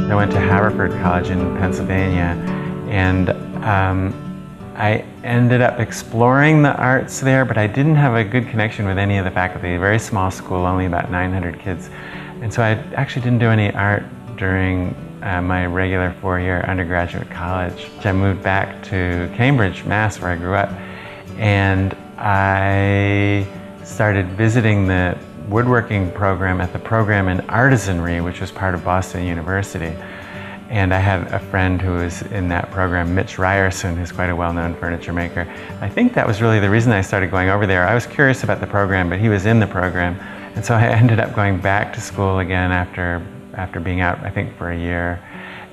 I went to Haverford College in Pennsylvania, and I ended up exploring the arts there, but I didn't have a good connection with any of the faculty. A very small school, only about 900 kids. And so I actually didn't do any art during my regular 4-year undergraduate college. I moved back to Cambridge, Mass, where I grew up, and I started visiting the woodworking program at the program in artisanry, which was part of Boston University. And I had a friend who was in that program, Mitch Ryerson, who's quite a well-known furniture maker. I think that was really the reason I started going over there. I was curious about the program, but he was in the program. And so I ended up going back to school again after being out, I think, for a year,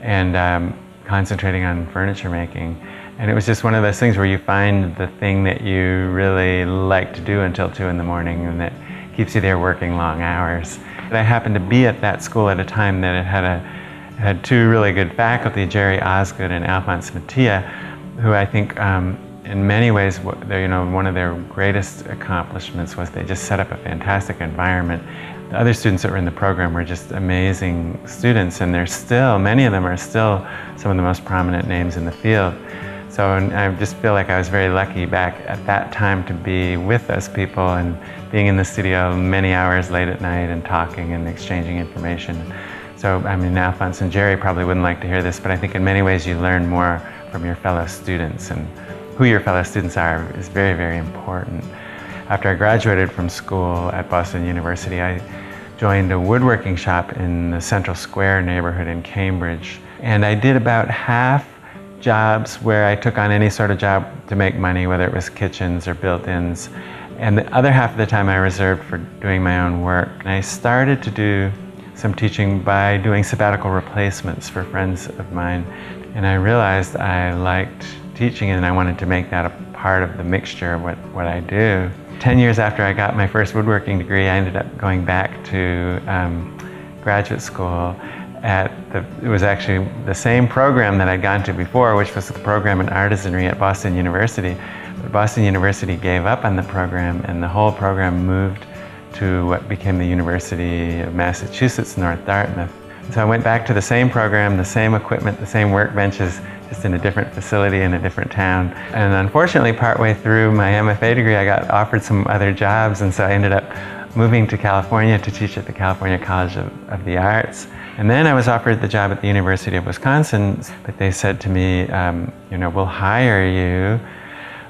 and concentrating on furniture making. And it was just one of those things where you find the thing that you really like to do until 2 in the morning, and that keeps you there working long hours. But I happened to be at that school at a time that it had two really good faculty, Jerry Osgood and Alphonse Mattia, who I think in many ways, one of their greatest accomplishments was they just set up a fantastic environment. The other students that were in the program were just amazing students, and many of them are still some of the most prominent names in the field. So I just feel like I was very lucky back at that time to be with those people and being in the studio many hours late at night and talking and exchanging information. So, I mean, Alphonse and Jerry probably wouldn't like to hear this, but I think in many ways you learn more from your fellow students, and who your fellow students are is very, very important. After I graduated from school at Boston University, I joined a woodworking shop in the Central Square neighborhood in Cambridge. And I did about half jobs where I took on any sort of job to make money, whether it was kitchens or built-ins. And the other half of the time I reserved for doing my own work. And I started to do some teaching by doing sabbatical replacements for friends of mine. And I realized I liked teaching, and I wanted to make that a part of the mixture of what I do. 10 years after I got my first woodworking degree, I ended up going back to graduate school it was actually the same program that I'd gone to before, which was the program in artisanry at Boston University. But Boston University gave up on the program, and the whole program moved to what became the University of Massachusetts, North Dartmouth. So I went back to the same program, the same equipment, the same workbenches, just in a different facility in a different town. And unfortunately, partway through my MFA degree, I got offered some other jobs, and so I ended up moving to California to teach at the California College of the Arts. And then I was offered the job at the University of Wisconsin, but they said to me, we'll hire you,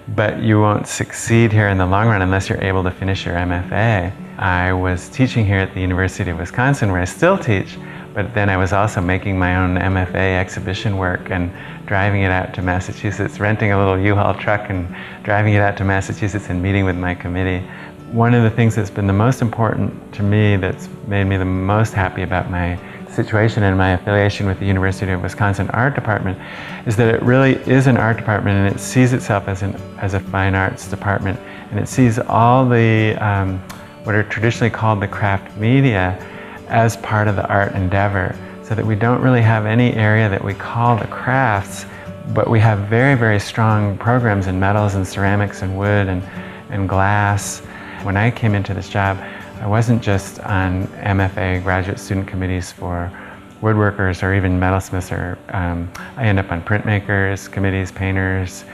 but you won't succeed here in the long run unless you're able to finish your MFA. I was teaching here at the University of Wisconsin, where I still teach, but then I was also making my own MFA exhibition work and driving it out to Massachusetts, renting a little U-Haul truck and driving it out to Massachusetts and meeting with my committee. One of the things that's been the most important to me, that's made me the most happy about my situation and my affiliation with the University of Wisconsin Art Department, is that it really is an art department, and it sees itself as a fine arts department, and it sees all the what are traditionally called the craft media as part of the art endeavor, so that we don't really have any area that we call the crafts, but we have very, very strong programs in metals and ceramics and wood and glass. When I came into this job, I wasn't just on MFA graduate student committees for woodworkers or even metalsmiths, I end up on printmakers, committees, painters,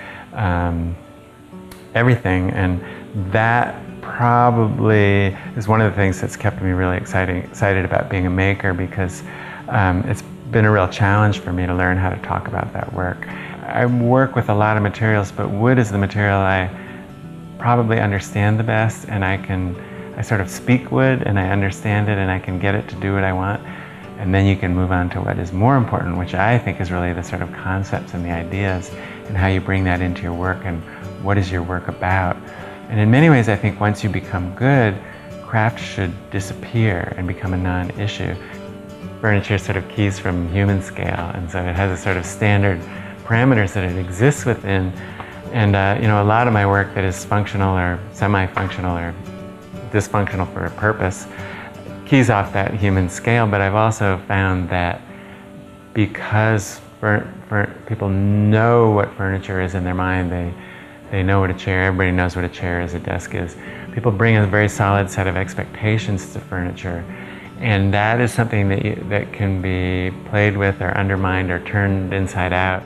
everything. And that probably is one of the things that's kept me really excited about being a maker, because it's been a real challenge for me to learn how to talk about that work. I work with a lot of materials, but wood is the material I probably understand the best, and I sort of speak wood and I understand it and I can get it to do what I want. And then you can move on to what is more important, which I think is really the sort of concepts and the ideas and how you bring that into your work and what is your work about. And in many ways, I think once you become good, craft should disappear and become a non-issue. Furniture sort of keys from human scale, and so it has a sort of standard parameters that it exists within. And a lot of my work that is functional or semi-functional or dysfunctional for a purpose keys off that human scale, but I've also found that because people know what furniture is in their mind, they know what a chair, everybody knows what a chair is, a desk is. People bring a very solid set of expectations to furniture, And that is something that can be played with or undermined or turned inside out.